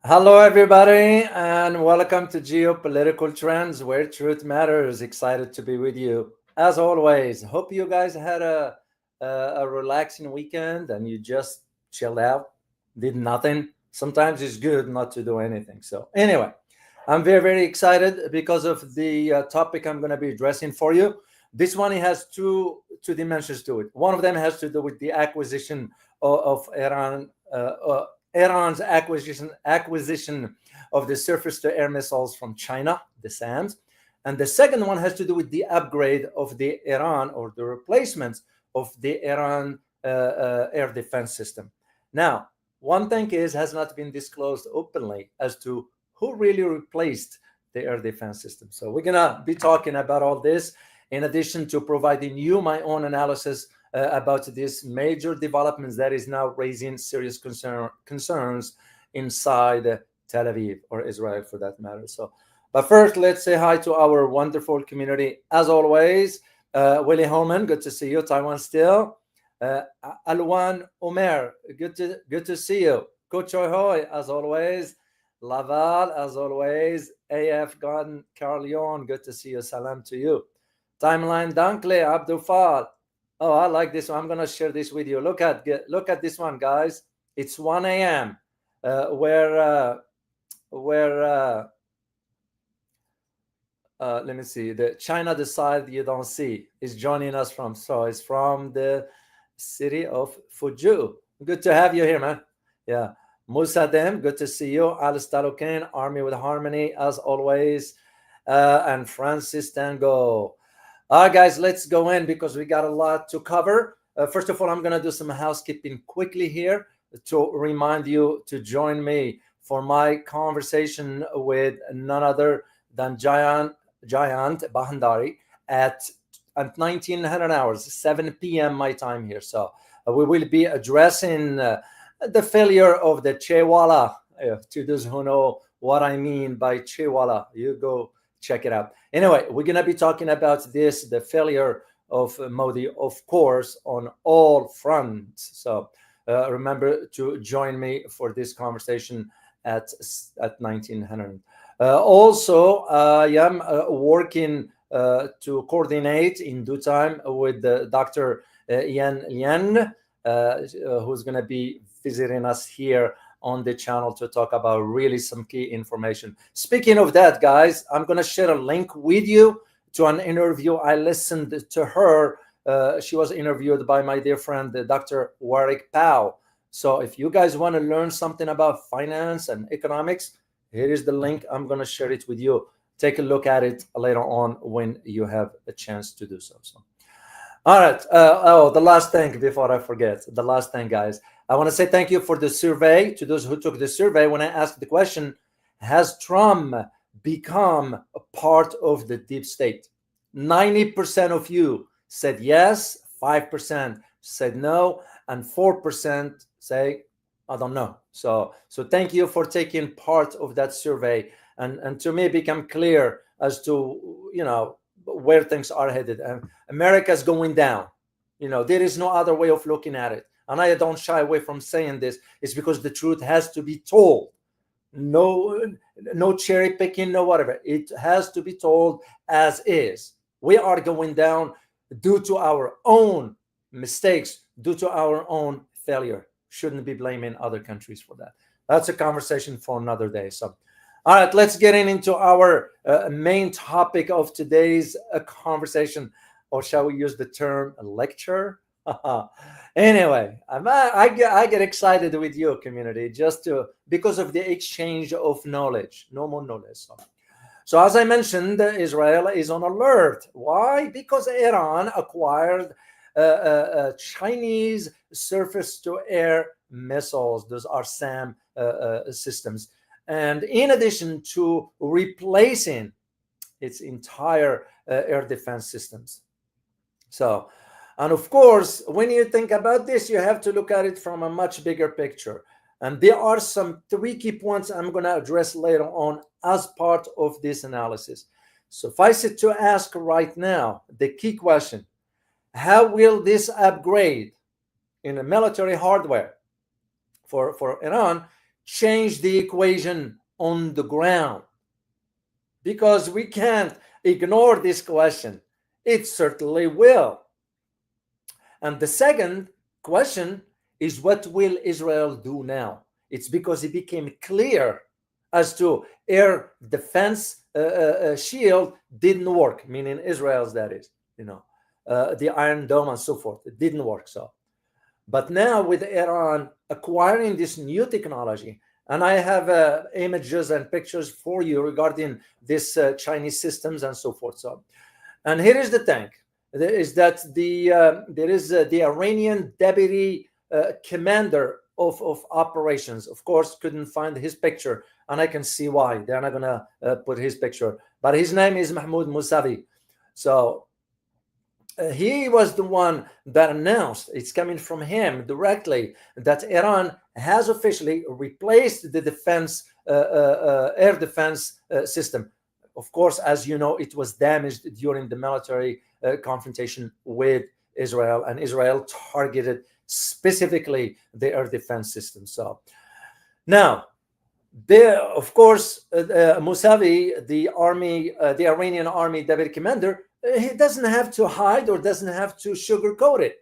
Hello, everybody, and welcome to Geopolitical Trends, where truth matters. Excited to be with you as always. Hope you guys had a relaxing weekend and you just chilled out, did nothing. Sometimes it's good not to do anything. So, anyway, I'm very excited because of the topic I'm going to be addressing for you. This one has two dimensions to it. One of them has to do with the acquisition of Iran. Iran's acquisition of the surface-to-air missiles from China, the SAMs, and the second one has to do with the upgrade of the Iran or the replacement of the Iran air defense system. Now, one thing has not been disclosed openly as to who really replaced the air defense system. So we're gonna be talking about all this in addition to providing you my own analysis about this major developments that is now raising serious concerns inside Tel Aviv or Israel for that matter. So, but first, let's say hi to our wonderful community. As always, Willie Holman, good to see you. Taiwan still. Alwan Omer, good to see you. Coach Hoy, as always. Laval, as always. AF Garden, Carleon, good to see you. Salam to you. Timeline Dankle, Abdufal. Oh, I like this one. I'm going to share this with you. Look at this one, guys. It's 1 a.m. Where let me see. The China the side you don't see is joining us from. So it's from the city of Fuju. Good to have you here, man. Yeah. Musadem, good to see you. Alice Talukin, Army with Harmony, as always. And Francis Tango. All right, guys, let's go in because we got a lot to cover. First of all, I'm going to do some housekeeping quickly here to remind you to join me for my conversation with none other than Giant Bahandari at 1900 hours, 7 p.m. my time here. So we will be addressing the failure of the Chewala. To those who know what I mean by Chewala, you go check it out. Anyway, we're going to be talking about this, the failure of Modi, of course, on all fronts. So remember to join me for this conversation at 1900. Also, I am working to coordinate in due time with Dr. Yan Lian, who's going to be visiting us here on the channel to talk about really some key information. Speaking of that, guys, I'm going to share a link with you to an interview. I listened to her. She was interviewed by my dear friend, Dr. Warwick Powell. So if you guys want to learn something about finance and economics, here is the link. I'm going to share it with you. Take a look at it later on when you have a chance to do so. All right. The last thing before I forget, guys, I want to say thank you for the survey to those who took the survey. When I asked the question, has Trump become a part of the deep state? 90% of you said yes, 5% said no, and 4% say, I don't know. So thank you for taking part of that survey. And to me, it became clear as to, where things are headed. America's going down. There is no other way of looking at it. And I don't shy away from saying this. It's because the truth has to be told. No cherry picking, no whatever. It has to be told as is. We are going down due to our own mistakes, due to our own failure. Shouldn't be blaming other countries for that. That's a conversation for another day. So, all right, let's get into our main topic of today's conversation, or shall we use the term lecture? Anyway, I get excited with your community because of the exchange of knowledge, no more knowledge. So as I mentioned, Israel is on alert. Why? Because Iran acquired Chinese surface-to-air missiles. Those are SAM systems. And in addition to replacing its entire air defense systems. So, and of course, when you think about this, you have to look at it from a much bigger picture. And there are some three key points I'm going to address later on as part of this analysis. Suffice it to ask right now, the key question, how will this upgrade in the military hardware for Iran change the equation on the ground? Because we can't ignore this question. It certainly will. And the second question is, what will Israel do now? It's because it became clear as to air defense shield didn't work, meaning Israel's, that is, the Iron Dome and so forth. It didn't work. So, but now with Iran acquiring this new technology, and I have images and pictures for you regarding this Chinese systems and so forth. So, and here is the thing: is that there is the Iranian deputy commander of operations. Of course, couldn't find his picture, and I can see why they're not gonna put his picture. But his name is Mahmoud Mousavi. So he was the one that announced, it's coming from him directly, that Iran has officially replaced the defense air defense system. Of course, as you know, it was damaged during the military confrontation with Israel, and Israel targeted specifically the air defense system. So now, there, of course, Mousavi, the Iranian army deputy commander, he doesn't have to hide or doesn't have to sugarcoat it.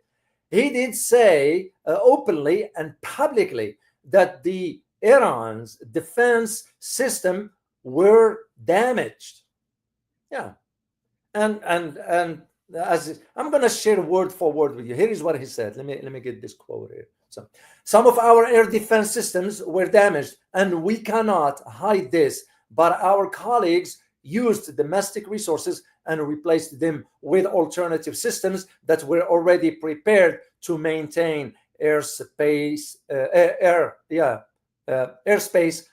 He did say openly and publicly that the Iran's defense system were damaged. Yeah, and as I'm going to share word for word with you. Here is what he said. Let me get this quote here. So, some of our air defense systems were damaged, and we cannot hide this. But our colleagues used domestic resources and replaced them with alternative systems that were already prepared to maintain airspace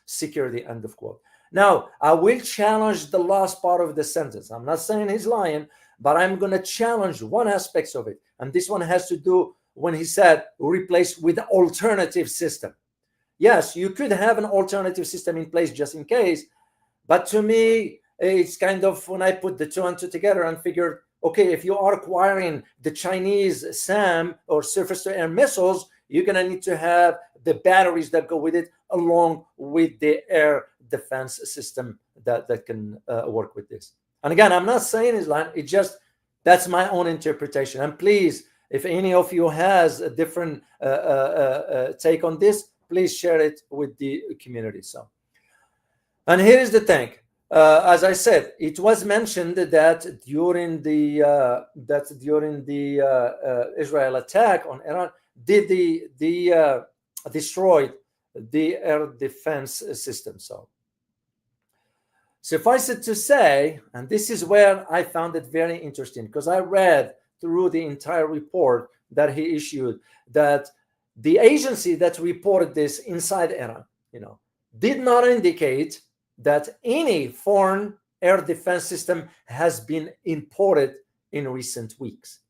security. End of quote. Now, I will challenge the last part of the sentence. I'm not saying he's lying, but I'm going to challenge one aspect of it. And this one has to do when he said replace with alternative system. Yes, you could have an alternative system in place just in case. But to me, it's kind of when I put the two and two together and figured, okay, if you are acquiring the Chinese SAM or surface-to-air missiles, you're going to need to have the batteries that go with it along with the air defense system that can work with this. And again, I'm not saying it's lying. It just, that's my own interpretation. And please, if any of you has a different take on this, please share it with the community. So, and here is the thing. As I said, it was mentioned that during the Israel attack on Iran, did the destroyed the air defense system. So suffice it to say, and this is where I found it very interesting, because I read through the entire report that he issued, that the agency that reported this inside Iran, did not indicate that any foreign air defense system has been imported in recent weeks.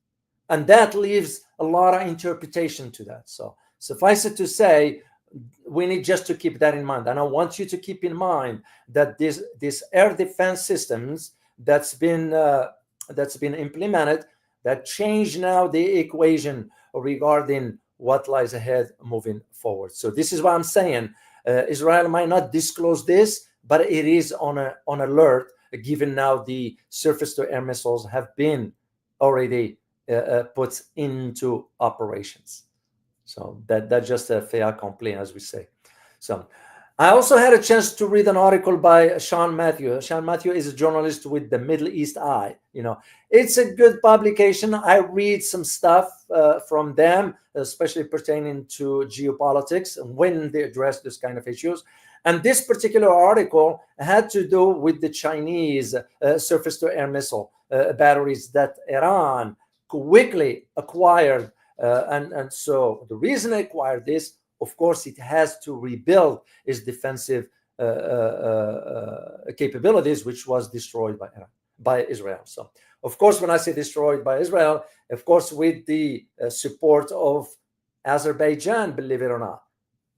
And that leaves a lot of interpretation to that. So suffice it to say, we need just to keep that in mind. And I want you to keep in mind that this air defense systems that's been implemented, that change now the equation regarding what lies ahead moving forward. So this is what I'm saying. Israel might not disclose this, but it is on alert, given now the surface-to-air missiles have been already put into operations. So that's just a fait accompli, as we say. So I also had a chance to read an article by Sean Matthew. Sean Matthew is a journalist with the Middle East Eye. It's a good publication. I read some stuff from them, especially pertaining to geopolitics and when they address this kind of issues. And this particular article had to do with the Chinese surface-to-air missile batteries that Iran quickly acquired. And so the reason I acquired this, of course, it has to rebuild its defensive capabilities, which was destroyed by Israel. So, of course, when I say destroyed by Israel, of course, with the support of Azerbaijan, believe it or not,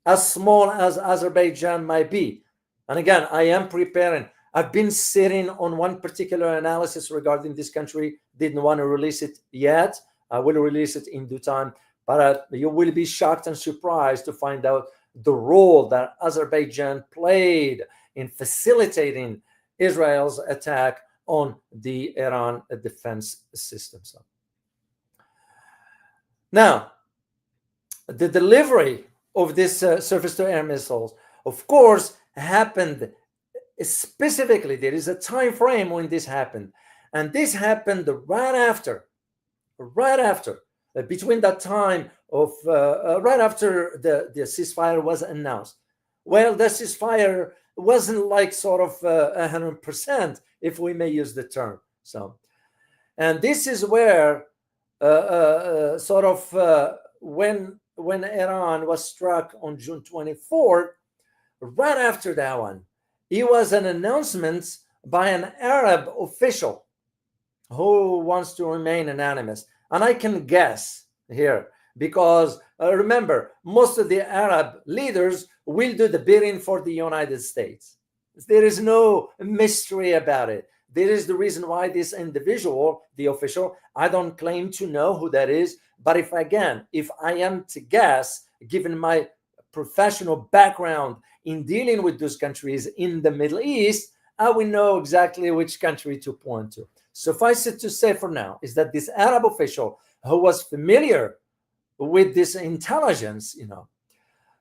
as small as Azerbaijan might be. And again, I am preparing. I've been sitting on one particular analysis regarding this country, didn't want to release it yet. I will release it in due time, but you will be shocked and surprised to find out the role that Azerbaijan played in facilitating Israel's attack on the Iran defense system. So now, the delivery of this surface-to-air missiles, of course, happened specifically. There is a time frame when this happened, and this happened right after, between that time of right after the ceasefire was announced. Well, the ceasefire wasn't like sort of 100%, if we may use the term. So, and this is where sort of when Iran was struck on June 24th, right after that one, it was an announcement by an Arab official who wants to remain anonymous. And I can guess here, because remember, most of the Arab leaders will do the bidding for the United States. There is no mystery about it. There is the reason why this individual, the official, I don't claim to know who that is, but if I am to guess, given my professional background in dealing with those countries in the Middle East, I will know exactly which country to point to. Suffice it to say for now is that this Arab official who was familiar with this intelligence,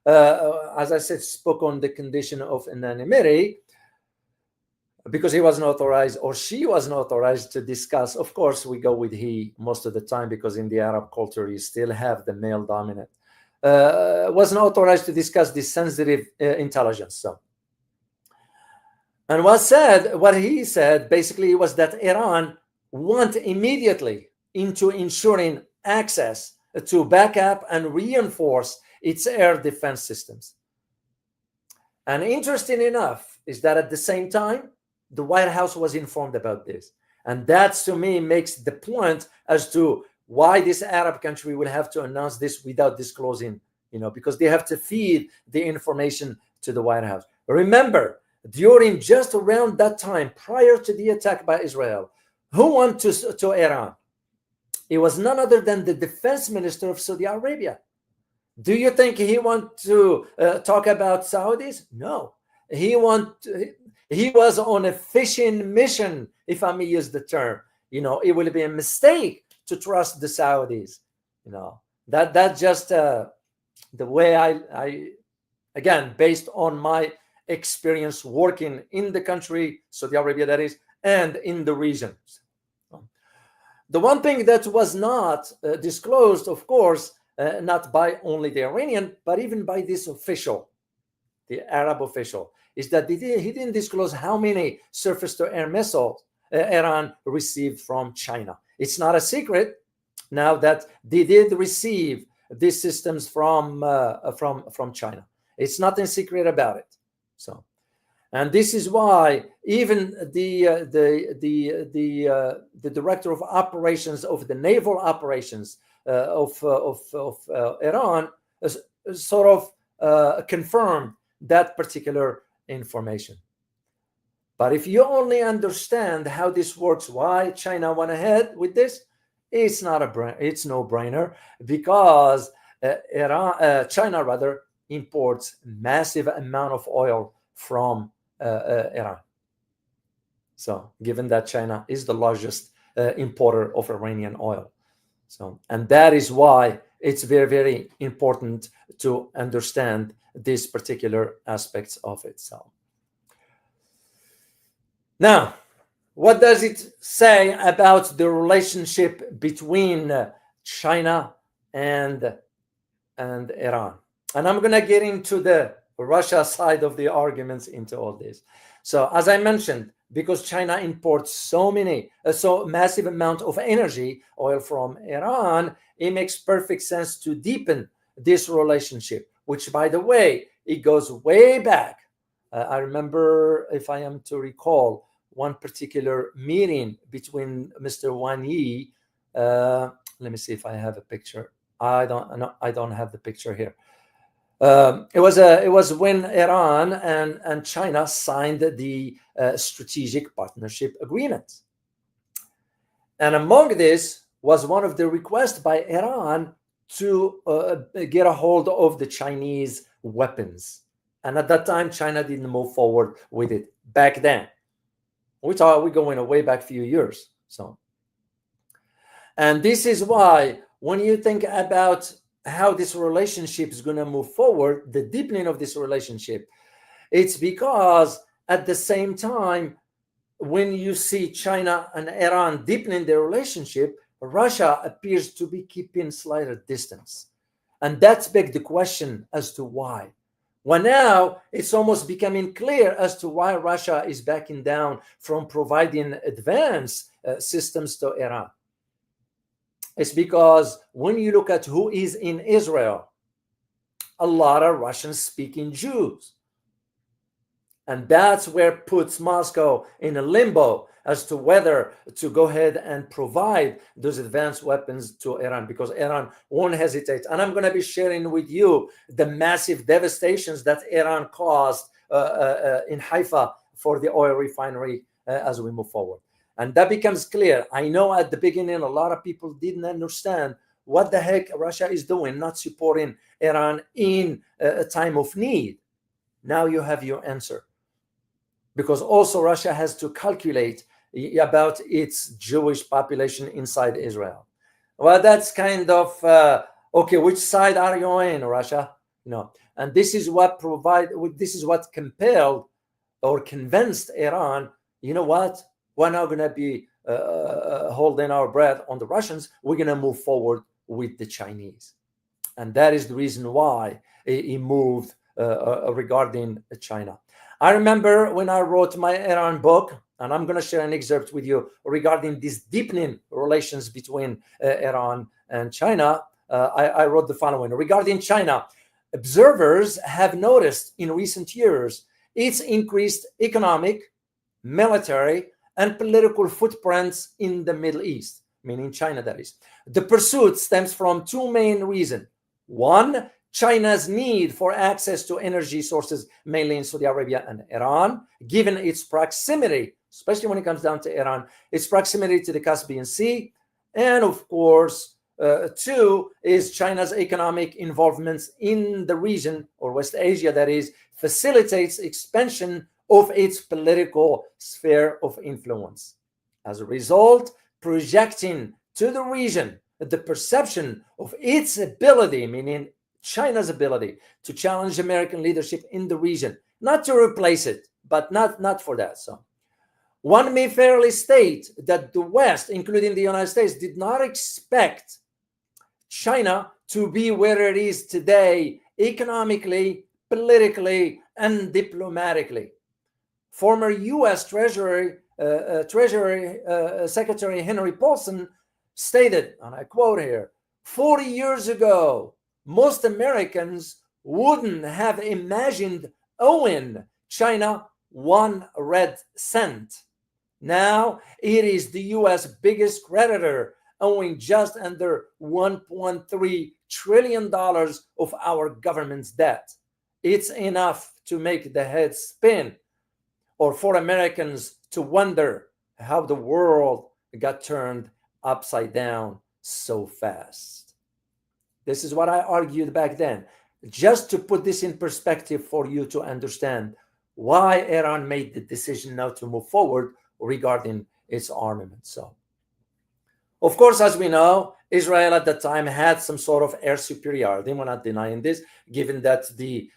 as I said, spoke on the condition of anonymity, because he wasn't authorized or she wasn't authorized to discuss. Of course, we go with he most of the time, because in the Arab culture, you still have the male dominant. Wasn't authorized to discuss this sensitive intelligence. So, and what he said basically was that Iran went immediately into ensuring access to backup and reinforce its air defense systems. And interesting enough is that at the same time, the White House was informed about this. And that, to me, makes the point as to why this Arab country will have to announce this without disclosing, because they have to feed the information to the White House. Remember, during just around that time, prior to the attack by Israel, who went to Iran? It was none other than the defense minister of Saudi Arabia. Do you think he want to talk about Saudis? No. He was on a fishing mission, if I may use the term. It will be a mistake to trust the Saudis. That just the way I again, based on my experience working in the country, Saudi Arabia that is, and in the region. The one thing that was not disclosed, of course, not by only the Iranian, but even by this official, the Arab official, is that he didn't disclose how many surface-to-air missiles Iran received from China. It's not a secret now that they did receive these systems from China. It's nothing secret about it. So, and this is why even the director of operations of the naval operations of Iran sort of confirmed that particular information. But if you only understand how this works, why China went ahead with this, it's no brainer, because China imports massive amount of oil from Iran. So, given that China is the largest importer of Iranian oil, and that is why it's very, very important to understand these particular aspects of it. So, now, what does it say about the relationship between China and Iran? And I'm going to get into the Russia side of the arguments into all this. So, as I mentioned, because China imports so massive amount of energy, oil from Iran, it makes perfect sense to deepen this relationship, which, by the way, it goes way back. I remember, if I am to recall, one particular meeting between Mr. Wang Yi. Let me see if I have a picture. I don't have the picture here. It was when Iran and China signed the strategic partnership agreement, and among this was one of the requests by Iran to get a hold of the Chinese weapons. And at that time, China didn't move forward with it back then. We're going way back a few years. So, and this is why when you think about how this relationship is going to move forward, the deepening of this relationship, it's because at the same time, when you see China and Iran deepening their relationship, Russia appears to be keeping slighter distance. And that's begs the question as to why. Well, now it's almost becoming clear as to why Russia is backing down from providing advanced systems to Iran. It's because when you look at who is in Israel, a lot of Russian-speaking Jews. And that's where it puts Moscow in a limbo as to whether to go ahead and provide those advanced weapons to Iran, because Iran won't hesitate. And I'm going to be sharing with you the massive devastations that Iran caused in Haifa for the oil refinery as we move forward. And that becomes clear. I know at the beginning, a lot of people didn't understand what the heck Russia is doing, not supporting Iran in a time of need. Now you have your answer. Because also Russia has to calculate about its Jewish population inside Israel. Well, that's kind of, okay, which side are you in, Russia? And this is what compelled or convinced Iran, you know what? We're not going to be holding our breath on the Russians. We're going to move forward with the Chinese. And that is the reason why he moved regarding China. I remember when I wrote my Iran book, and I'm going to share an excerpt with you regarding these deepening relations between Iran and China. I wrote the following. Regarding China, observers have noticed in recent years its increased economic, military, and political footprints in the Middle East, meaning China, that is. The pursuit stems from two main reasons. One, China's need for access to energy sources, mainly in Saudi Arabia and Iran, given its proximity, especially when it comes down to Iran, its proximity to the Caspian Sea. And of course, two is China's economic involvement in the region, or West Asia, that is, facilitates expansion of its political sphere of influence. As a result, projecting to the region the perception of its ability, meaning China's ability to challenge American leadership in the region, not to replace it, but not for that. So one may fairly state that the West, including the United States, did not expect China to be where it is today, economically, politically, and diplomatically. Former U.S. Treasury Secretary Henry Paulson stated, and I quote here, 40 years ago, most Americans wouldn't have imagined owing China 1 red cent. Now it is the U.S. biggest creditor, owing just under $1.3 trillion of our government's debt. It's enough to make the head spin, or for Americans to wonder how the world got turned upside down so fast. This is what I argued back then, just to put this in perspective for you to understand why Iran made the decision now to move forward regarding its armament. So, of course, as we know, Israel at that time had some sort of air superiority. We're not denying this, given that the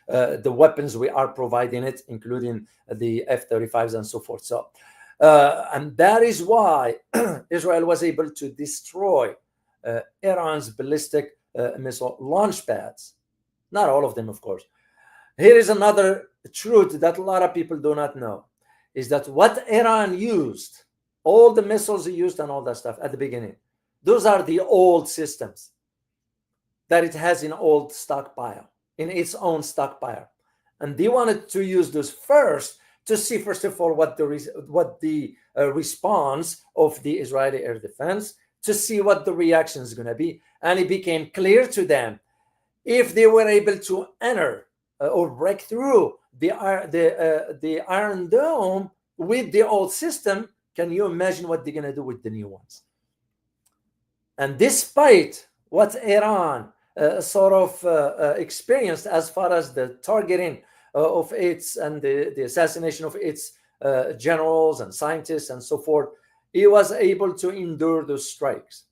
weapons we are providing it, including the F-35s and so forth. So, and that is why Israel was able to destroy Iran's ballistic missile launch pads. Not all of them, of course. Here is another truth that a lot of people do not know, is that what Iran used, all the missiles it used and all that stuff at the beginning, those are the old systems that it has in old stockpile, in its own stockpile. And they wanted to use those first to see, first of all, what the response of the Israeli air defense, to see what the reaction is going to be. And it became clear to them, if they were able to enter or break through the Iron Dome with the old system, can you imagine what they're going to do with the new ones? And despite what Iran sort of experienced as far as the targeting of its and the assassination of its generals and scientists and so forth. It was able to endure those strikes.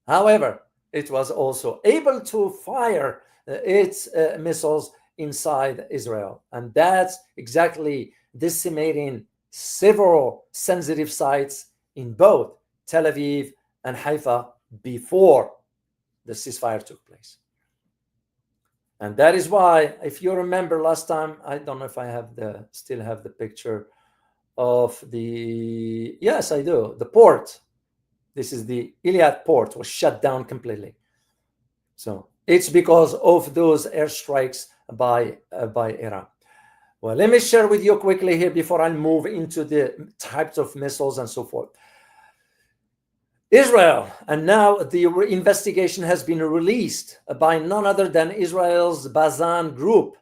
However, it was also able to fire its missiles inside Israel. And that's exactly decimating several sensitive sites in both Tel Aviv and Haifa before the ceasefire took place. And that is why, if you remember last time, I don't know if I still have the picture of the, yes, I do, the port. This is the Eilat port was shut down completely. So it's because of those airstrikes by Iran. Well, let me share with you quickly here before I move into the types of missiles and so forth. Israel, and now the investigation has been released by none other than Israel's Bazan Group.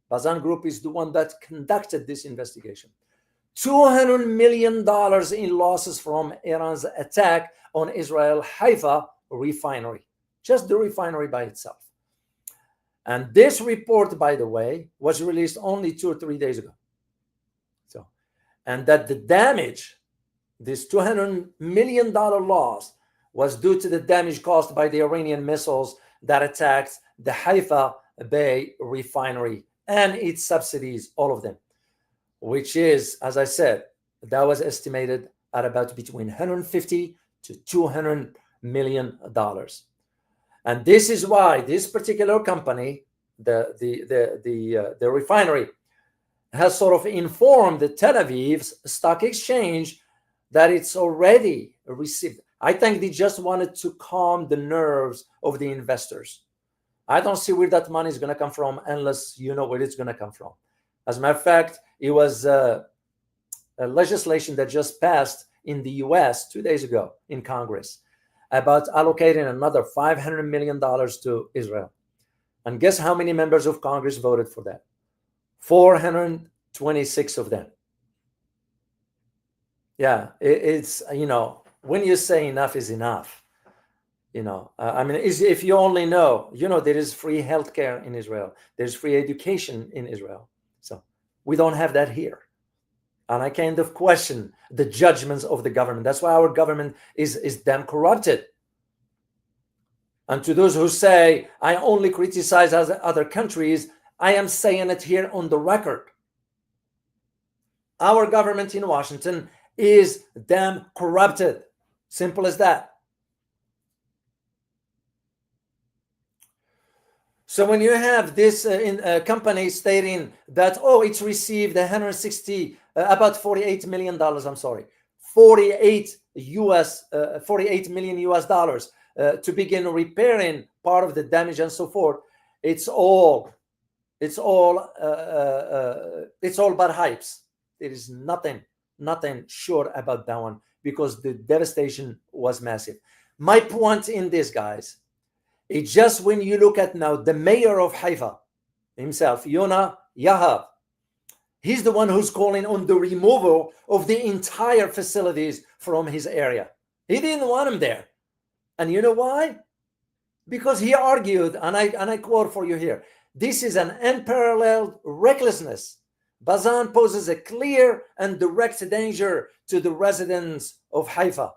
Bazan Group is the one that conducted this investigation. $200 million in losses from Iran's attack on Israel Haifa refinery, just the refinery by itself. And this report, by the way, was released only 2 or 3 days ago. So, and that the damage, this $200 million loss, was due to the damage caused by the Iranian missiles that attacked the Haifa Bay refinery and its subsidiaries, all of them, which is, as I said, that was estimated at about between $150 to $200 million. And this is why this particular company, the refinery, has sort of informed the Tel Aviv's stock exchange that it's already received. I think they just wanted to calm the nerves of the investors. I don't see where that money is going to come from unless you know where it's going to come from. As a matter of fact, it was a legislation that just passed in the US 2 days ago in Congress about allocating another $500 million to Israel. And guess how many members of Congress voted for that? 426 of them. Yeah, it's, you know, when you say enough is enough, you know, I mean, if you only know, you know, there is free healthcare in Israel. There's free education in Israel. So we don't have that here. And I kind of question the judgments of the government. That's why our government is damn corrupted. And to those who say, I only criticize other countries, I am saying it here on the record. Our government in Washington is damn corrupted. Simple as that. So when you have this company stating that, oh, it's received about $48 million, I'm sorry, 48 million US dollars to begin repairing part of the damage and so forth, it's all but hypes. There is nothing sure about that one because the devastation was massive. My point in this, guys, it's just when you look at now the mayor of Haifa himself, Yonah Yahav, he's the one who's calling on the removal of the entire facilities from his area. He didn't want them there. And you know why? Because he argued, and I quote for you here, this is an unparalleled recklessness. Bazan poses a clear and direct danger to the residents of Haifa.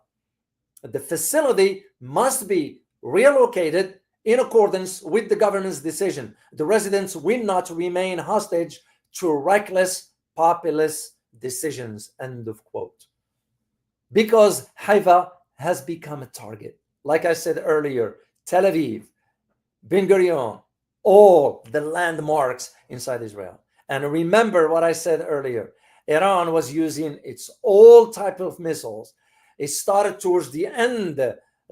The facility must be relocated in accordance with the government's decision. The residents will not remain hostage to reckless populist decisions, end of quote. Because Haifa has become a target. Like I said earlier, Tel Aviv, Ben Gurion, all the landmarks inside Israel. And remember what I said earlier, Iran was using its old type of missiles. It started towards the end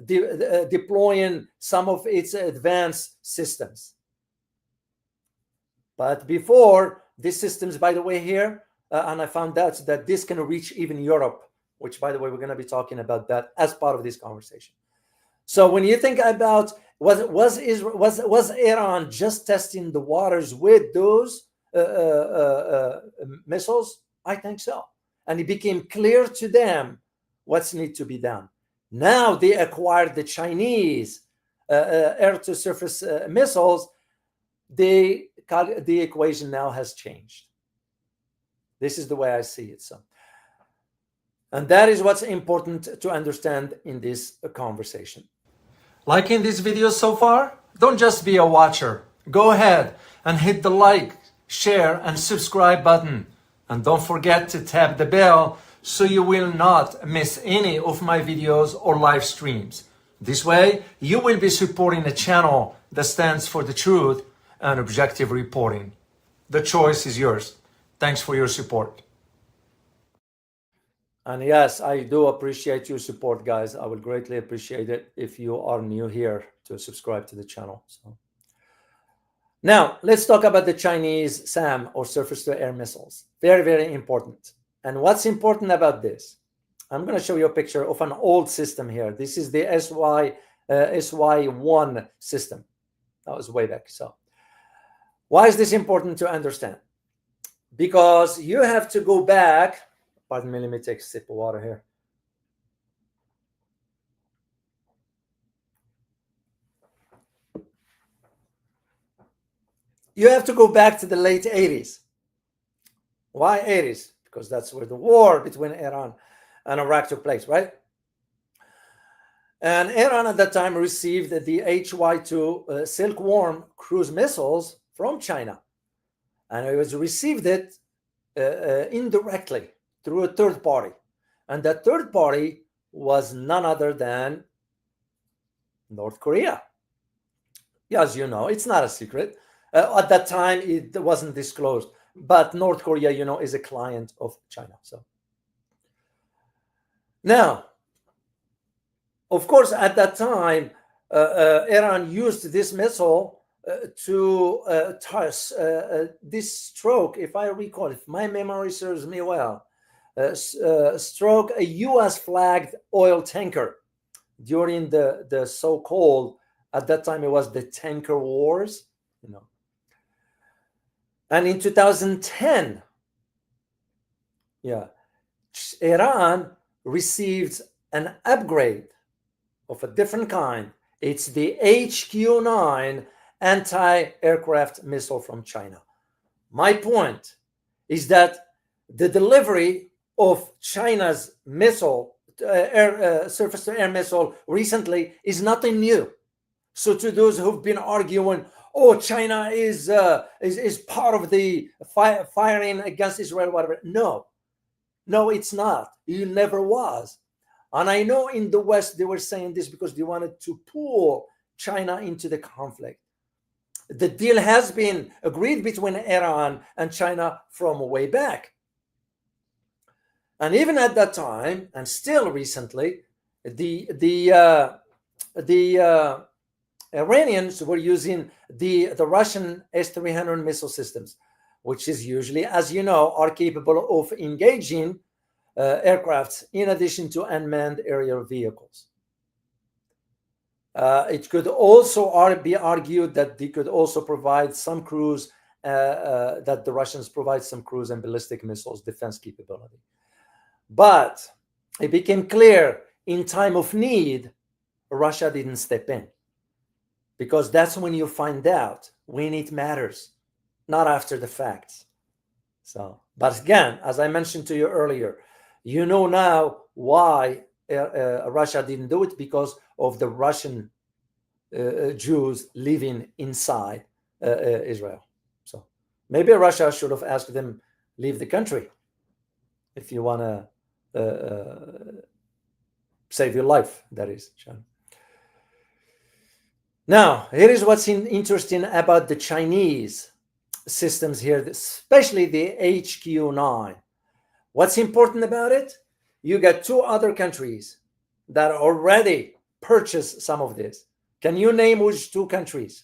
deploying some of its advanced systems. But before, these systems, by the way, here, and I found out that this can reach even Europe, which, by the way, we're going to be talking about that as part of this conversation. So when you think about was Iran just testing the waters with those missiles? I think so. And it became clear to them what's need to be done. Now they acquired the Chinese air-to-surface missiles, the equation now has changed. This is the way I see it. And that is what's important to understand in this conversation. Liking this video so far? Don't just be a watcher. Go ahead and hit the like, share, and subscribe button. And don't forget to tap the bell so you will not miss any of my videos or live streams. This way, you will be supporting a channel that stands for the truth and objective reporting. The choice is yours. Thanks for your support. And yes, I do appreciate your support, guys. I would greatly appreciate it if you are new here to subscribe to the channel. Now, let's talk about the Chinese SAM, or surface-to-air missiles. Very, very important. And what's important about this? I'm going to show you a picture of an old system here. This is the HY1 system. That was way back. So why is this important to understand? Because you have to go back. Pardon me, let me take a sip of water here. You have to go back to the late 80s. Why 80s? Because that's where the war between Iran and Iraq took place, right? And Iran at that time received the HY2 Silkworm cruise missiles from China. And it was received it indirectly through a third party. And that third party was none other than North Korea. As you know, it's not a secret. At that time, it wasn't disclosed. But North Korea, is a client of China. So now, of course, at that time, Iran used this missile to this stroke, if I recall, if my memory serves me well, stroke a U.S. flagged oil tanker during the so-called, at that time it was the tanker wars, And in 2010, Iran received an upgrade of a different kind. It's the HQ-9 anti-aircraft missile from China. My point is that the delivery of China's missile, surface-to-air missile recently is nothing new. So to those who've been arguing, China is part of the firing against Israel, whatever. No, it's not. It never was. And I know in the West, they were saying this because they wanted to pull China into the conflict. The deal has been agreed between Iran and China from way back. And even at that time, and still recently, the Iranians were using the Russian S-300 missile systems, which is usually, as you know, are capable of engaging aircrafts in addition to unmanned aerial vehicles. It could also be argued that they could also provide some cruise, that the Russians provide some cruise and ballistic missiles defense capability. But it became clear in time of need, Russia didn't step in. Because that's when you find out when it matters, not after the facts. But again, as I mentioned to you earlier, you know now why Russia didn't do it, because of the Russian Jews living inside Israel. So maybe Russia should have asked them, leave the country if you want to save your life, that is. Now, here is what's interesting about the Chinese systems here, especially the HQ-9. What's important about it? You got two other countries that already purchased some of this. Can you name which two countries?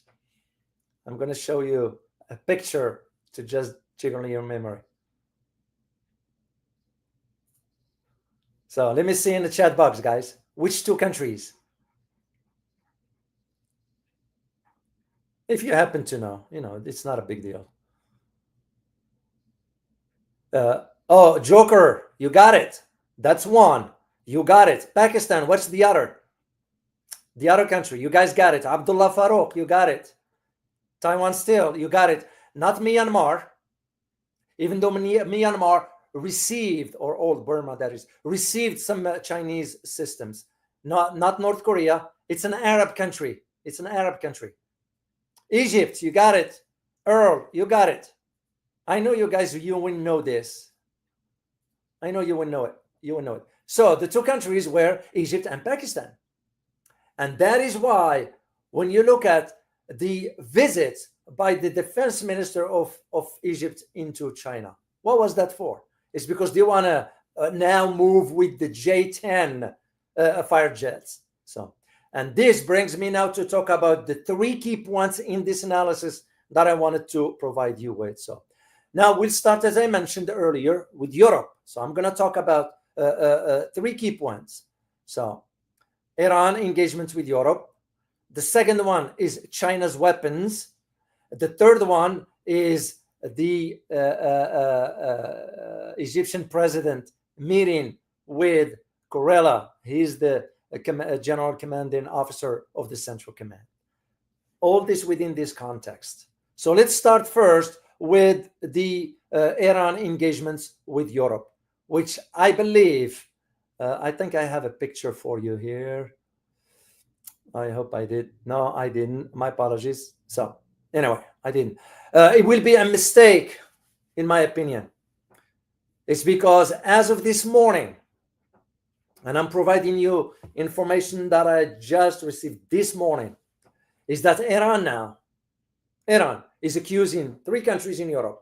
I'm going to show you a picture to just jiggle your memory. So let me see in the chat box, guys. Which two countries? If you happen to know, it's not a big deal. Joker, you got it. That's one. You got it. Pakistan, what's the other? The other country, you guys got it. Abdullah Farouk, you got it. Taiwan still, you got it. Not Myanmar, even though Myanmar received, or old Burma that is, received some Chinese systems. Not North Korea. It's an Arab country. It's an Arab country. Egypt, you got it. Earl, you got it. I know you guys, you will know this. I know you will know it. You will know it. So the two countries were Egypt and Pakistan. And that is why when you look at the visit by the defense minister of Egypt into China, what was that for? It's because they want to now move with the J-10 fighter jets. So, and this brings me now to talk about the three key points in this analysis that I wanted to provide you with. So now we'll start, as I mentioned earlier, with Europe. So I'm going to talk about three key points. So Iran engagement with Europe. The second one is China's weapons. The third one is the Egyptian president meeting with Kurela. He's the general commanding officer of the Central Command. All this within this context. So let's start first with the Iran engagements with Europe, which I believe, I think I have a picture for you here. I hope I did. No, I didn't. My apologies. So anyway, I didn't. It will be a mistake, in my opinion. It's because as of this morning, and I'm providing you information that I just received this morning, is that Iran is accusing three countries in Europe,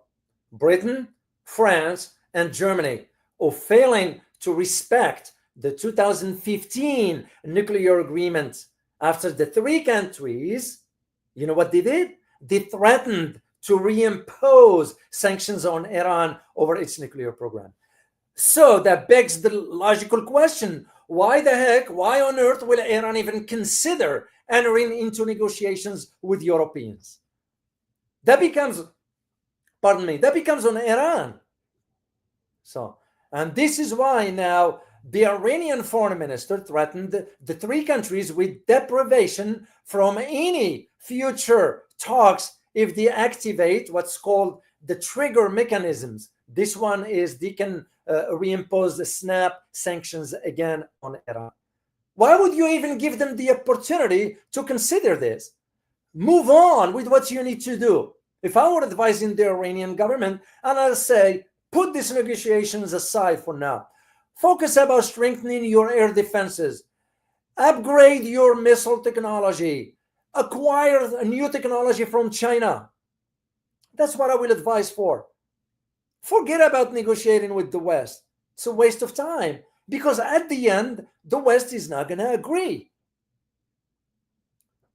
Britain, France, and Germany, of failing to respect the 2015 nuclear agreement. After the three countries, you know what they did? They threatened to reimpose sanctions on Iran over its nuclear program. So that begs the logical question, why the heck, why on earth will Iran even consider entering into negotiations with Europeans? That becomes on Iran. So, and this is why now the Iranian foreign minister threatened the three countries with deprivation from any future talks if they activate what's called the trigger mechanisms. This one is they can reimpose the snap sanctions again on Iran. Why would you even give them the opportunity to consider this? Move on with what you need to do. If I were advising the Iranian government, and I'll say, put these negotiations aside for now. Focus about strengthening your air defenses. Upgrade your missile technology. Acquire a new technology from China. That's what I will advise for. Forget about negotiating with the West. It's a waste of time because at the end, the West is not going to agree.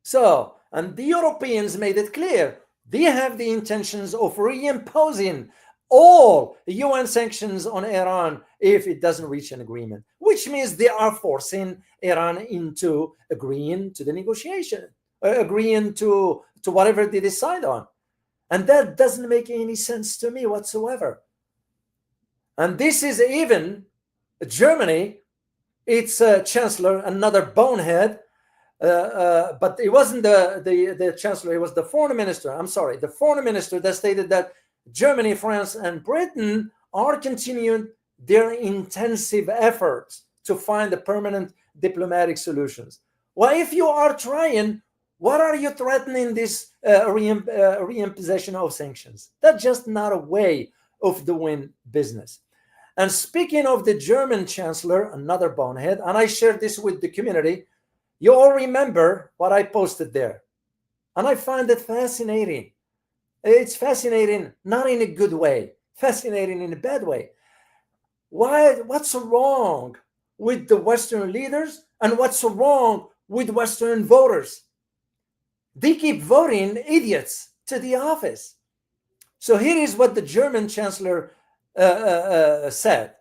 So, and the Europeans made it clear they have the intentions of reimposing all UN sanctions on Iran if it doesn't reach an agreement, which means they are forcing Iran into agreeing to the negotiation, agreeing to whatever they decide on. And that doesn't make any sense to me whatsoever. And this is even Germany, its chancellor, another bonehead, but it wasn't the chancellor, it was the foreign minister. I'm sorry, the foreign minister that stated that Germany, France, and Britain are continuing their intensive efforts to find the permanent diplomatic solutions. Well, if you are trying, what are you threatening this reimposition of sanctions? That's just not a way of doing business. And speaking of the German chancellor, another bonehead, and I shared this with the community, you all remember what I posted there. And I find it fascinating. It's fascinating, not in a good way, fascinating in a bad way. What's wrong with the Western leaders and what's wrong with Western voters? They keep voting idiots to the office. So here is what the German chancellor said.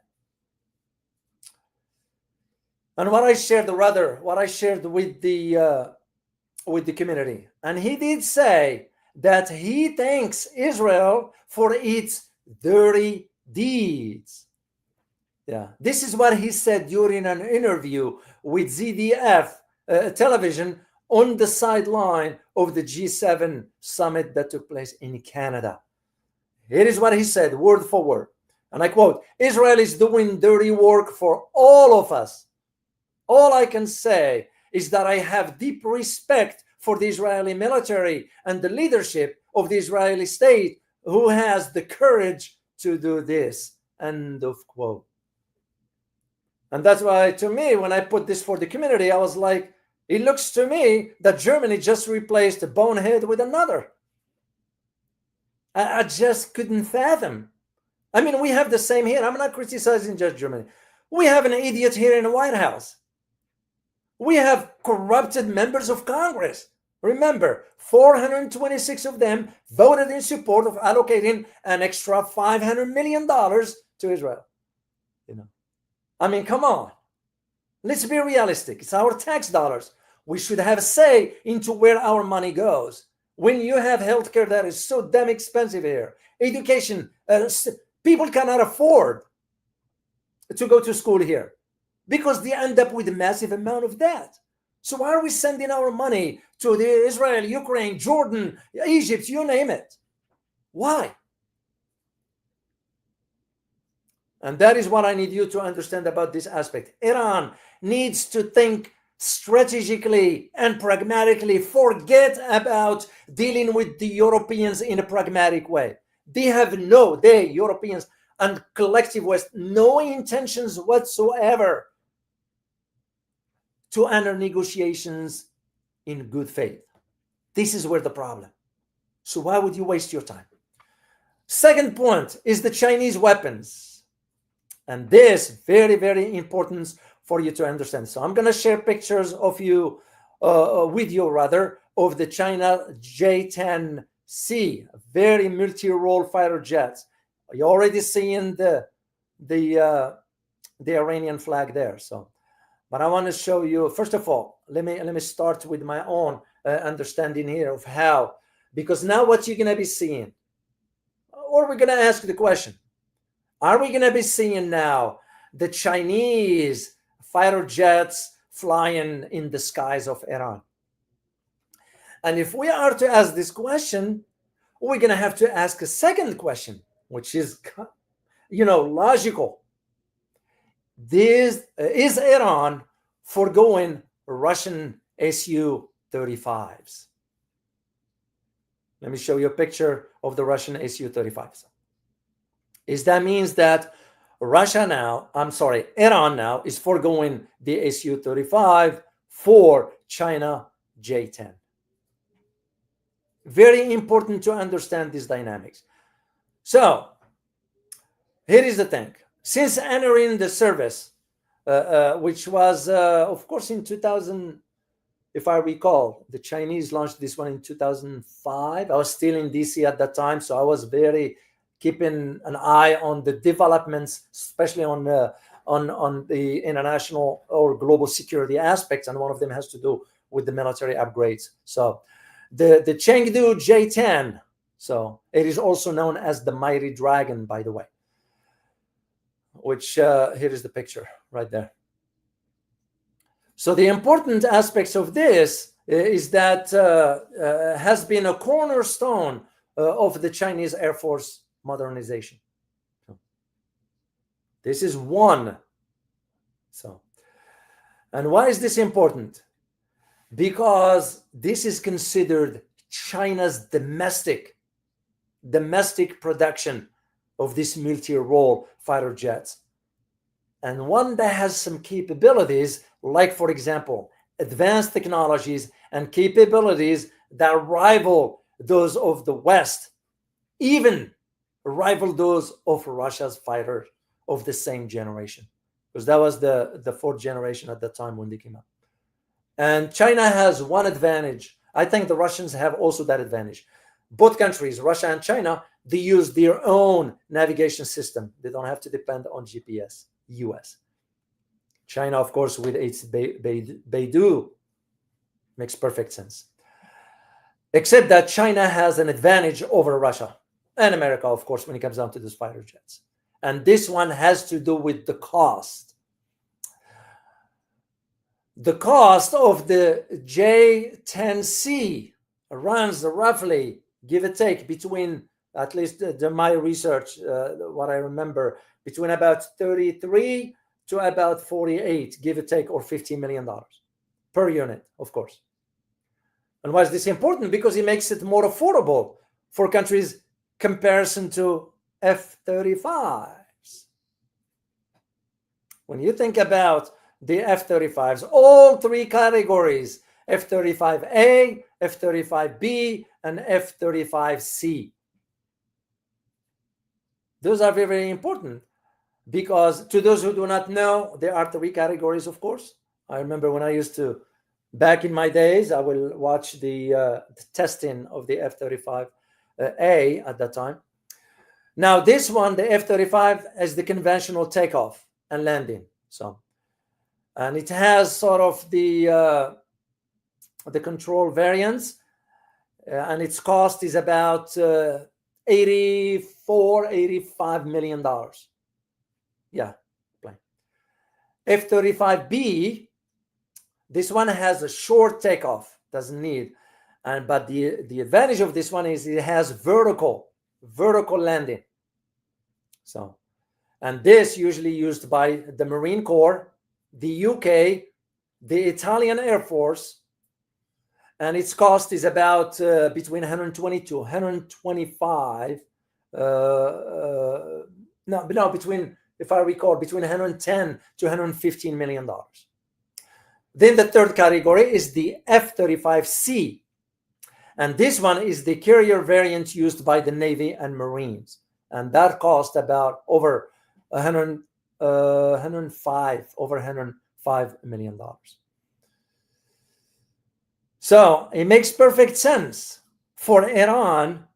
And what I shared with the community. And he did say that he thanks Israel for its dirty deeds. Yeah, this is what he said during an interview with ZDF television on the sideline of the G7 summit that took place in Canada. Here is what he said, word for word. And I quote, "Israel is doing dirty work for all of us. All I can say is that I have deep respect for the Israeli military and the leadership of the Israeli state who has the courage to do this." End of quote. And that's why, to me, when I put this for the community, I was like, it looks to me that Germany just replaced a bonehead with another. I just couldn't fathom. I mean, we have the same here. I'm not criticizing just Germany. We have an idiot here in the White House. We have corrupted members of Congress. Remember, 426 of them voted in support of allocating an extra $500 million to Israel. I mean, come on. Let's be realistic. It's our tax dollars. We should have a say into where our money goes. When you have healthcare that is so damn expensive here, education, people cannot afford to go to school here because they end up with a massive amount of debt. So why are we sending our money to the Israel, Ukraine, Jordan, Egypt, you name it? Why? And that is what I need you to understand about this aspect. Iran needs to think strategically and pragmatically. Forget about dealing with the Europeans in a pragmatic way. They, Europeans and collective West, no intentions whatsoever to enter negotiations in good faith. This is where the problem. So why would you waste your time? Second point is the Chinese weapons. And this very, very important for you to understand. So I'm going to share pictures of you, with you rather, of the China J-10C, very multi-role fighter jets. You're already seeing the Iranian flag there. So, but I want to show you, first of all, let me start with my own understanding here of how, because now what you're going to be seeing, or we're going to ask the question, are we going to be seeing now the Chinese fighter jets flying in the skies of Iran? And if we are to ask this question, we're going to have to ask a second question, which is, logical. Is Iran foregoing Russian Su-35s? Let me show you a picture of the Russian Su-35s. That means that Iran now is foregoing the Su-35 for China J-10. Very important to understand these dynamics. So here is the thing. Since entering the service, which was, of course, in 2000, if I recall, the Chinese launched this one in 2005. I was still in DC at that time, so I was very keeping an eye on the developments, especially on the international or global security aspects, and one of them has to do with the military upgrades. So the Chengdu J-10, so it is also known as the Mighty Dragon, by the way, which here is the picture right there. So the important aspects of this is that has been a cornerstone of the Chinese Air Force modernization. This is one. So, and why is this important? Because this is considered China's domestic production of this multi-role fighter jets, and one that has some capabilities, like, for example, advanced technologies and capabilities that rival those of the West, even rival those of Russia's fighters of the same generation, because that was the fourth generation at the time when they came out. And China has one advantage. I think the Russians have also that advantage. Both countries, Russia and China, they use their own navigation system. They don't have to depend on GPS. US. China, of course, with its Beidou, makes perfect sense. Except that China has an advantage over Russia and America, of course, when it comes down to those fighter jets. And this one has to do with the cost. The cost of the J10C runs roughly, give or take, between, at least my research, what I remember, between about 33 to about 48, give or take, or $15 million per unit, of course. And why is this important? Because it makes it more affordable for countries comparison to F-35s. When you think about the F-35s, all three categories, F-35A, F-35B, and F-35C. Those are very, very important because, to those who do not know, there are three categories, of course. I remember when I used to, back in my days, I will watch the testing of the F-35A at that time. Now, this one, the F-35, is the conventional takeoff and landing. And it has sort of the control variants, and its cost is about $85 million. Yeah, plane. F-35B, this one has a short takeoff, doesn't need, but the advantage of this one is it has vertical landing. And this usually used by the Marine Corps, the UK, the Italian Air Force, and its cost is about between 120 to 125. Between, if I recall, between 110 to 115 million dollars. Then the third category is the F-35C, and this one is the carrier variant used by the Navy and Marines, and that cost about over $105 million. So it makes perfect sense for Iran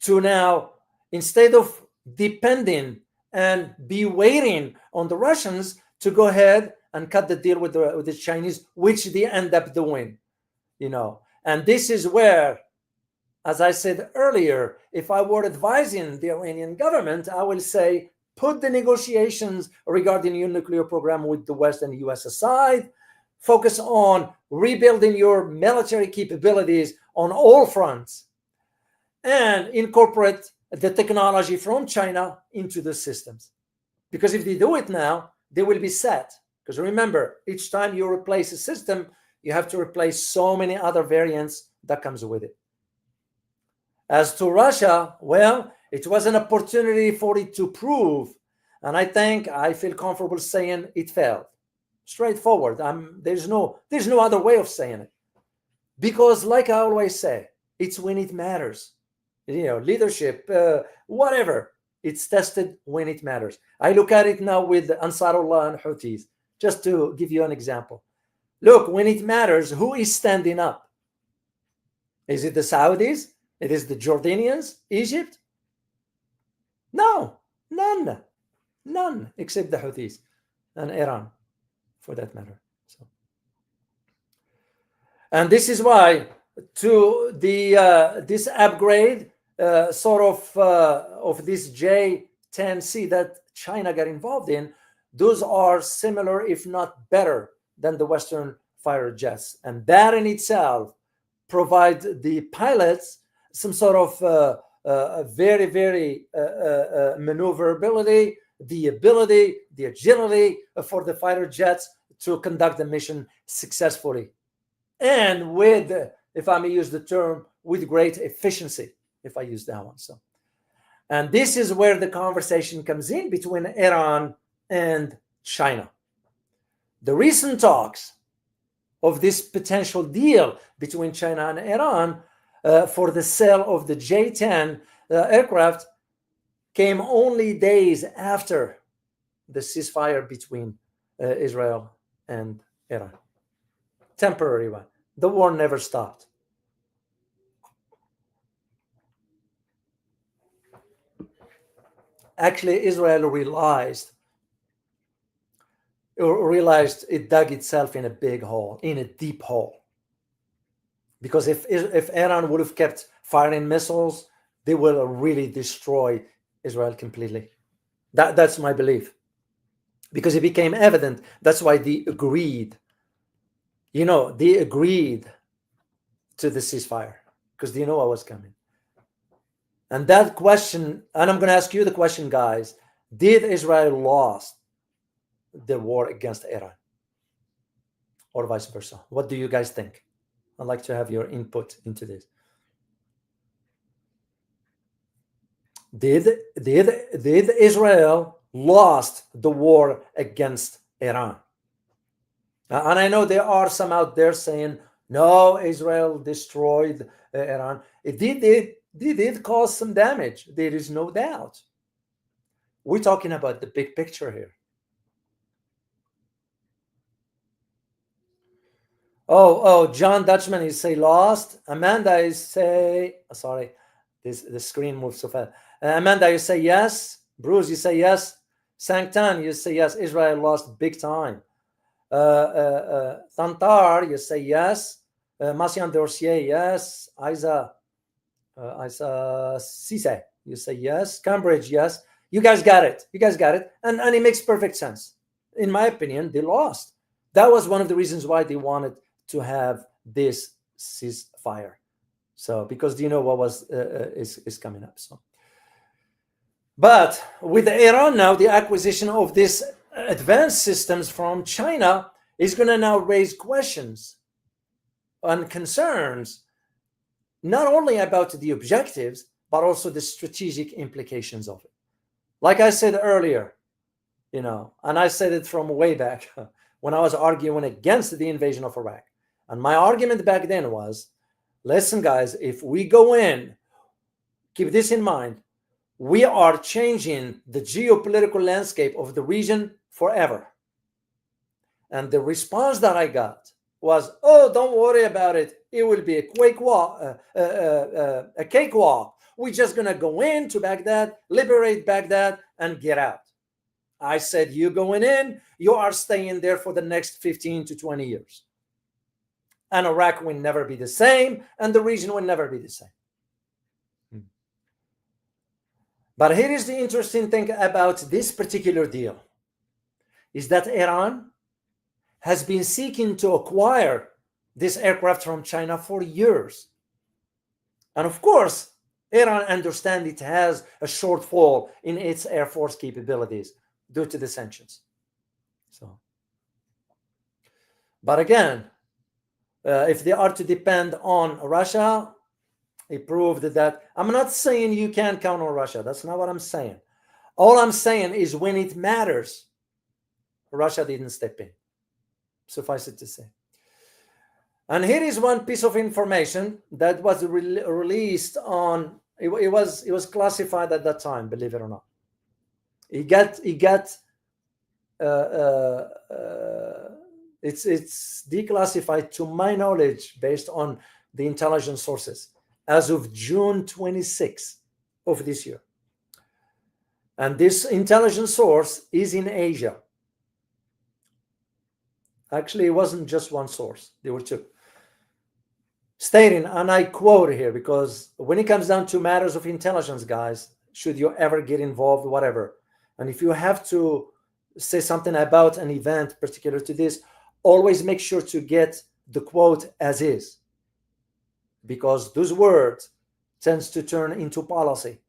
to now, instead of depending and be waiting on the Russians, to go ahead and cut the deal with the Chinese, which they end up doing, And this is where, as I said earlier, if I were advising the Iranian government, I will say, put the negotiations regarding your nuclear program with the West and the US aside, focus on rebuilding your military capabilities on all fronts, and incorporate the technology from China into the systems. Because if they do it now, they will be set. Because remember, each time you replace a system, you have to replace so many other variants that comes with it. As to Russia, well, it was an opportunity for it to prove, and I feel comfortable saying it failed. Straightforward. There's no other way of saying it. Because, like I always say, it's when it matters. Leadership, whatever. It's tested when it matters. I look at it now with Ansarullah and Houthis, just to give you an example. Look, when it matters, who is standing up? Is it the Saudis? It is the Jordanians? Egypt? No, none, except the Houthis and Iran, for that matter. And this is why, to this upgrade, of this J10C that China got involved in, those are similar, if not better, than the Western fighter jets, and that in itself provides the pilots some sort of very, very maneuverability, the ability, the agility for the fighter jets to conduct the mission successfully, and with, if I may use the term, with great efficiency, if I use that one. And this is where the conversation comes in between Iran and China. The recent talks of this potential deal between China and Iran for the sale of the J-10 aircraft came only days after the ceasefire between Israel and Iran. Temporary one. The war never stopped. Actually, Israel realized it dug itself in a big hole, in a deep hole. Because if Iran would have kept firing missiles, they will really destroy Israel completely. That's my belief. Because it became evident. That's why they agreed they agreed to the ceasefire because they know I was coming. And that question, and I'm going to ask you the question, guys, did Israel lost the war against Iran or vice versa? What do you guys think? I'd like to have your input into this. Did Israel lost the war against Iran? And I know there are some out there saying, no, Israel destroyed Iran. It did cause some damage. There is no doubt. We're talking about the big picture here. Oh, John Dutchman, you say lost. Amanda, you say, sorry, the screen moves so fast. Amanda, you say yes. Bruce, you say yes. Sanctan, you say yes. Israel lost big time. Tantar, you say yes. Masian Dorsier, yes. Isa Cisse, you say yes. Cambridge, yes. You guys got it. And it makes perfect sense. In my opinion, they lost. That was one of the reasons why they wanted to have this ceasefire. So, because what was is coming up. So, but with Iran now, the acquisition of these advanced systems from China is going to now raise questions and concerns, not only about the objectives, but also the strategic implications of it. Like I said earlier, and I said it from way back when I was arguing against the invasion of Iraq. And my argument back then was, listen, guys, if we go in, keep this in mind, we are changing the geopolitical landscape of the region forever. And the response that I got was, oh, don't worry about it. It will be a cakewalk. We're just going to go into Baghdad, liberate Baghdad, and get out. I said, you going in, you are staying there for the next 15 to 20 years. And Iraq will never be the same, and the region will never be the same. But here is the interesting thing about this particular deal, is that Iran has been seeking to acquire this aircraft from China for years. And of course, Iran understands it has a shortfall in its air force capabilities due to the sanctions. So, but again, if they are to depend on Russia, it proved that I'm not saying you can't count on Russia. That's not what I'm saying. All I'm saying is when it matters, Russia didn't step in. Suffice it to say. And here is one piece of information that was released on. It was classified at that time, believe it or not. It got it's declassified to my knowledge based on the intelligence sources as of June 26th of this year. And this intelligence source is in Asia. Actually, it wasn't just one source. There were two. Stating, and I quote here, because when it comes down to matters of intelligence, guys, should you ever get involved, whatever, and if you have to say something about an event particular to this, always make sure to get the quote as is, because those words tends to turn into policy,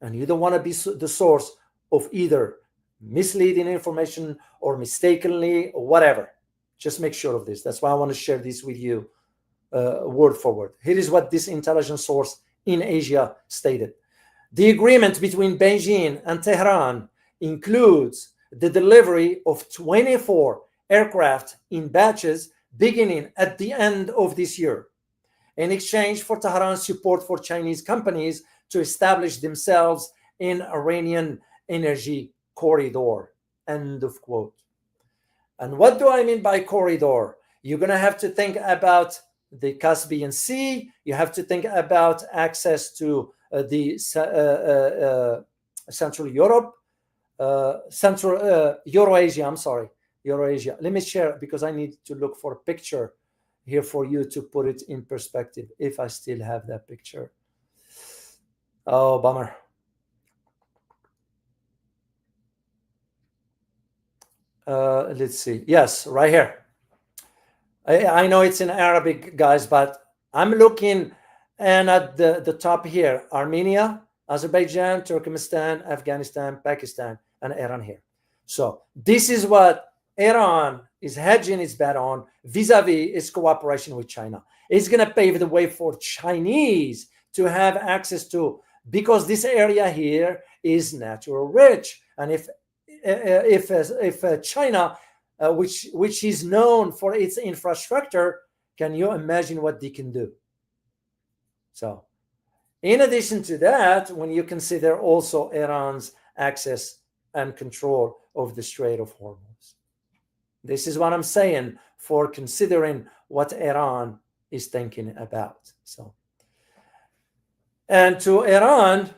and you don't want to be the source of either misleading information or mistakenly or whatever. Just make sure of this. That's why I want to share this with you word for word. Here is what this intelligence source in Asia stated. The agreement between Beijing and Tehran includes the delivery of 24 aircraft in batches beginning at the end of this year, in exchange for Tehran's support for Chinese companies to establish themselves in Iranian energy corridor. End of quote. And what do I mean by corridor? You're going to have to think about the Caspian Sea. You have to think about access to the Central Europe, Eurasia. I'm sorry, Eurasia. Let me share, because I need to look for a picture here for you to put it in perspective, if I still have that picture. Oh, bummer. Let's see. Yes, right here. I know it's in Arabic, guys, but I'm looking and at the top here: Armenia, Azerbaijan, Turkmenistan, Afghanistan, Pakistan, and Iran here. So this is what Iran is hedging its bet on vis-a-vis its cooperation with China. It's going to pave the way for Chinese to have access to, because this area here is natural rich, and if China, which is known for its infrastructure, can you imagine what they can do? So, in addition to that, when you consider also Iran's access and control of the Strait of Hormuz, this is what I'm saying for considering what Iran is thinking about. So, and to Iran,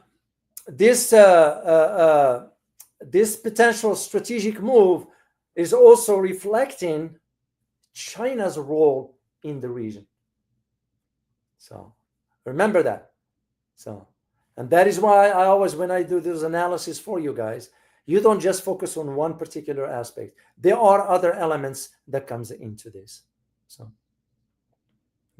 this potential strategic move is also reflecting China's role in the region. So remember that. So, and that is why I always, when I do this analysis for you guys, you don't just focus on one particular aspect. There are other elements that comes into this. So,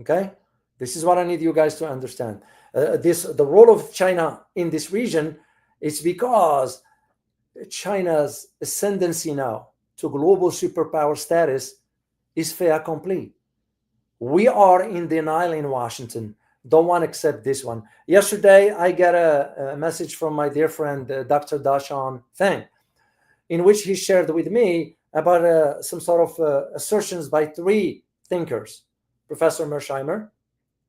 okay, this is what I need you guys to understand. The role of China in this region is because China's ascendancy now to global superpower status is fait accompli. We are in denial in Washington. Don't want to accept this one. Yesterday, I got a message from my dear friend, Dr. Dashan Feng, in which he shared with me about some sort of assertions by three thinkers: Professor Mersheimer,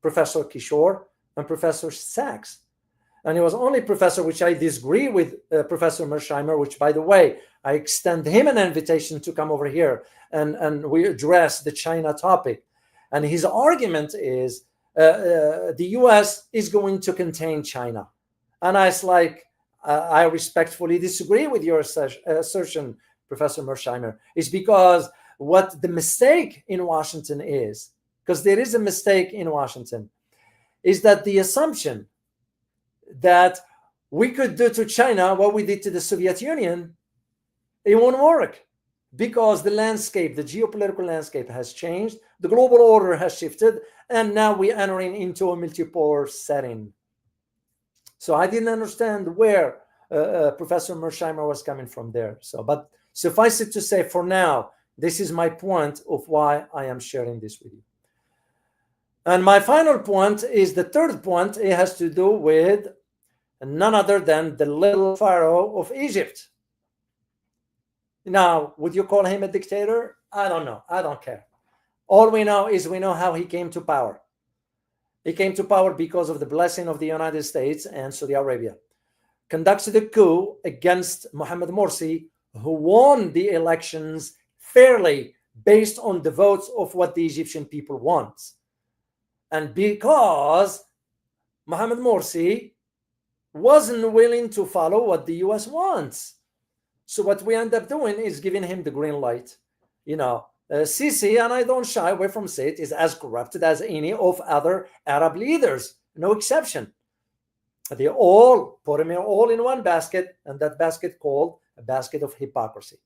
Professor Kishore, and Professor Sachs. And it was only Professor, which I disagree with, Professor Mersheimer, which, by the way, I extend him an invitation to come over here and we address the China topic. And his argument is the US is going to contain China. And I was like, I respectfully disagree with your assertion, Professor Mersheimer. It's because what the mistake in Washington is, because there is a mistake in Washington, is that the assumption that we could do to China what we did to the Soviet Union, it won't work, because the landscape, the geopolitical landscape has changed, the global order has shifted, and now we're entering into a multipolar setting. So I didn't understand where Professor Mersheimer was coming from there. So, but suffice it to say, for now, this is my point of why I am sharing this with you. And my final point is the third point. It has to do with none other than the little pharaoh of Egypt. Now, would you call him a dictator? I don't know. I don't care. All we know is we know how he came to power. He came to power because of the blessing of the United States and Saudi Arabia. Conducted a coup against Mohammed Morsi, who won the elections fairly based on the votes of what the Egyptian people want. And because Mohammed Morsi wasn't willing to follow what the US wants. So what we end up doing is giving him the green light. You know, Sisi, and I don't shy away from saying it, is as corrupted as any of other Arab leaders, no exception. They all put them all in one basket, and that basket called a basket of hypocrisy.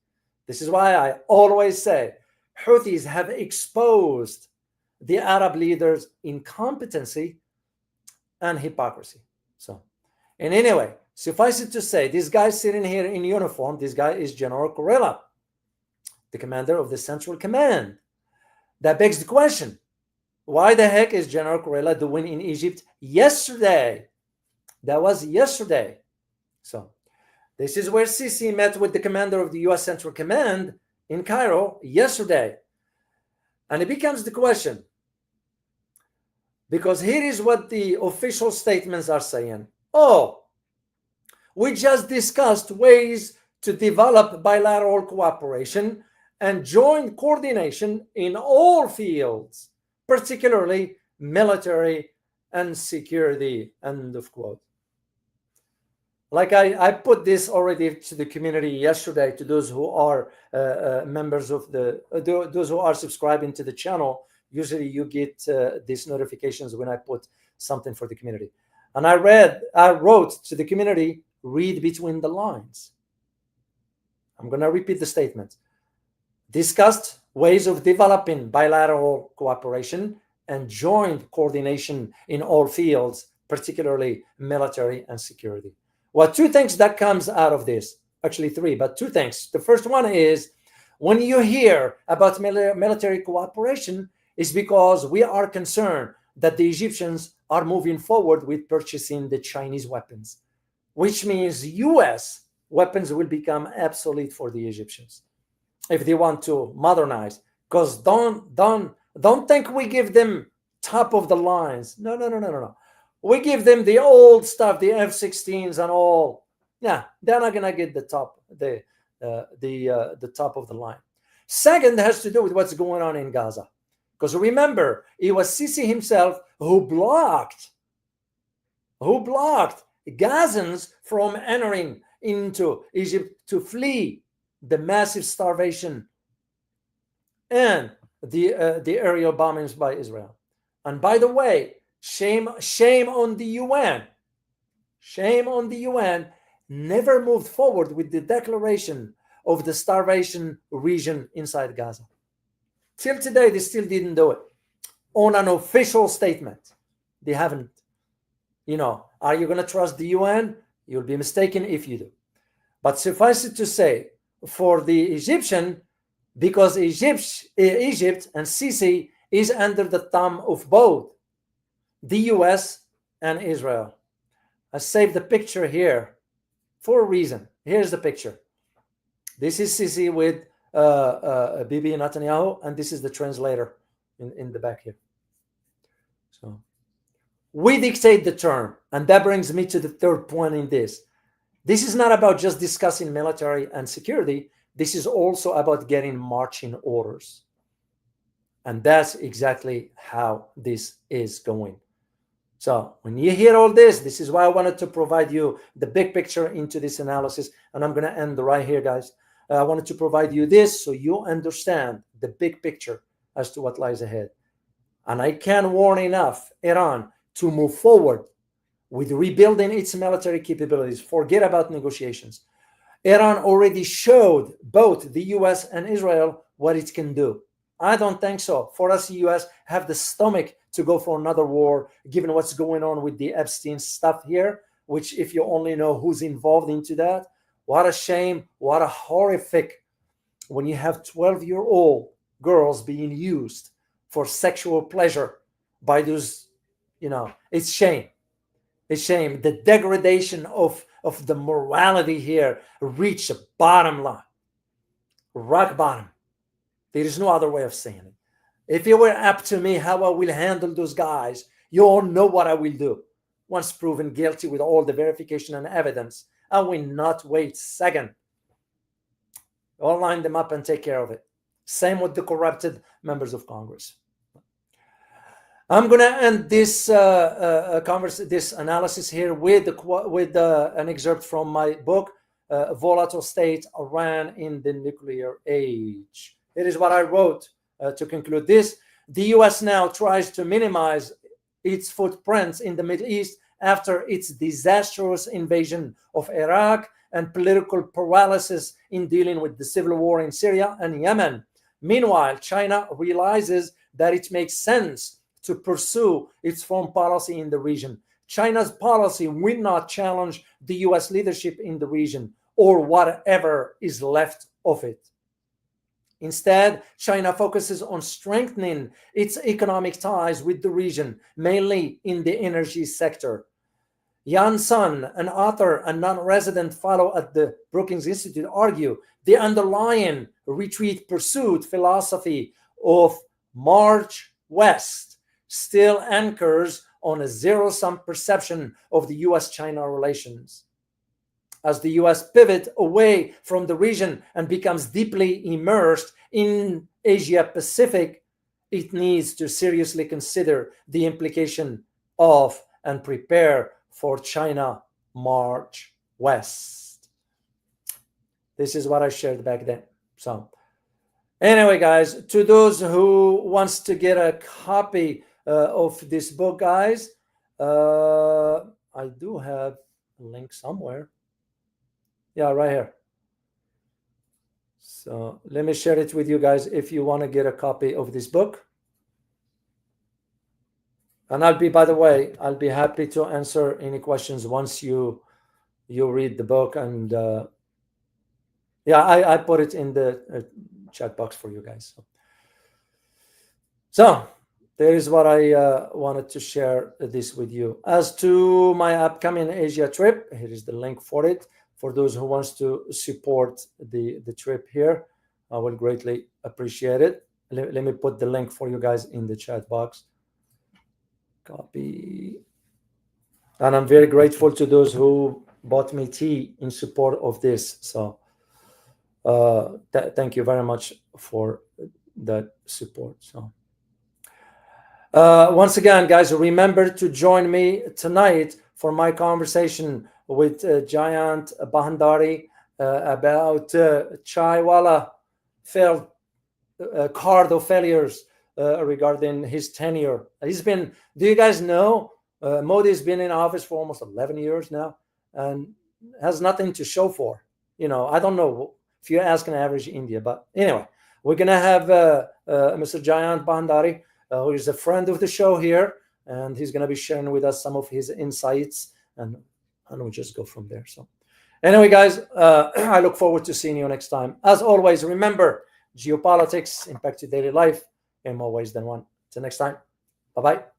This is why I always say Houthis have exposed the Arab leaders' incompetency and hypocrisy. So, and anyway, suffice it to say, this guy sitting here in uniform, this guy is General Kurilla, the commander of the Central Command. That begs the question, why the heck is General Kurilla doing in Egypt yesterday? That was yesterday. So this is where Sisi met with the commander of the US Central Command in Cairo yesterday. And it becomes the question, because here is what the official statements are saying. Oh, we just discussed ways to develop bilateral cooperation and joint coordination in all fields, particularly military and security, end of quote. Like I put this already to the community yesterday, to those who are members of those who are subscribing to the channel. Usually you get these notifications when I put something for the community. And I wrote to the community, read between the lines. I'm going to repeat the statement. Discussed ways of developing bilateral cooperation and joint coordination in all fields, particularly military and security. Well, two things that comes out of this, actually three, but two things. The first one is when you hear about military cooperation, is because we are concerned that the Egyptians are moving forward with purchasing the Chinese weapons, which means US weapons will become obsolete for the Egyptians if they want to modernize. Because don't think we give them top of the lines. No. We give them the old stuff, the F-16s and all. Yeah, they're not gonna get the top of the line. Second has to do with what's going on in Gaza. Because remember, it was Sisi himself who blocked Gazans from entering into Egypt to flee the massive starvation and the aerial bombings by Israel. And by the way, shame on the UN. Shame on the UN never moved forward with the declaration of the starvation region inside Gaza. Till today, they still didn't do it on an official statement. They haven't. Are you going to trust the UN? You'll be mistaken if you do. But suffice it to say, for the Egyptian, because Egypt and Sisi is under the thumb of both the US and Israel. I saved the picture here for a reason. Here's the picture. This is Sisi with Bibi Netanyahu, and this is the translator in the back here. So we dictate the term, and that brings me to the third point in this. This is not about just discussing military and security. This is also about getting marching orders. And that's exactly how this is going. So when you hear all this, this is why I wanted to provide you the big picture into this analysis. And I'm going to end right here, guys. I wanted to provide you this so you understand the big picture as to what lies ahead. And I can't warn enough Iran to move forward with rebuilding its military capabilities. Forget about negotiations. Iran already showed both the US and Israel what it can do. I don't think so. For us, the US have the stomach to go for another war, given what's going on with the Epstein stuff here, which if you only know who's involved into that, what a shame, what a horrific, when you have 12-year-old girls being used for sexual pleasure by those, it's shame. It's shame. The degradation of the morality here reached a bottom line, rock bottom. There is no other way of saying it. If it were up to me how I will handle those guys, you all know what I will do. Once proven guilty with all the verification and evidence, I will not wait a second. I'll line them up and take care of it. Same with the corrupted members of Congress. I'm going to end this this analysis here with an excerpt from my book, Volatile State, Iran in the Nuclear Age. It is what I wrote to conclude this. The US now tries to minimize its footprints in the Middle East after its disastrous invasion of Iraq and political paralysis in dealing with the civil war in Syria and Yemen. Meanwhile, China realizes that it makes sense to pursue its foreign policy in the region. China's policy will not challenge the US leadership in the region or whatever is left of it. Instead, China focuses on strengthening its economic ties with the region, mainly in the energy sector. Yan Sun, an author and non-resident fellow at the Brookings Institute, argue the underlying retreat pursuit philosophy of March West still anchors on a zero-sum perception of the US-China relations. As the US pivots away from the region and becomes deeply immersed in Asia-Pacific, it needs to seriously consider the implication of and prepare for China March West. This is what I shared back then. So anyway, guys, to those who wants to get a copy of this book, guys, I do have a link somewhere. Yeah, right here. So let me share it with you guys if you want to get a copy of this book. And by the way, I'll be happy to answer any questions once you read the book. And yeah, I put it in the chat box for you guys. So there is what I wanted to share this with you. As to my upcoming Asia trip, here is the link for it. For those who wants to support the trip here, I will greatly appreciate it. Let me put the link for you guys in the chat box. Copy. And I'm very grateful to those who bought me tea in support of this. So thank you very much for that support. So once again, guys, remember to join me tonight for my conversation with Giant Bahandari about Chaiwala failed card of failures regarding his tenure. He's been, do you guys know, Modi's been in office for almost 11 years now and has nothing to show for. You know, I don't know if you ask an average India, but anyway, we're going to have Mr. Giant Bahandari, who is a friend of the show here, and he's going to be sharing with us some of his insights, and we'll just go from there. So anyway, guys, I look forward to seeing you next time. As always, remember, geopolitics impact your daily life in more ways than one. Till next time. Bye-bye.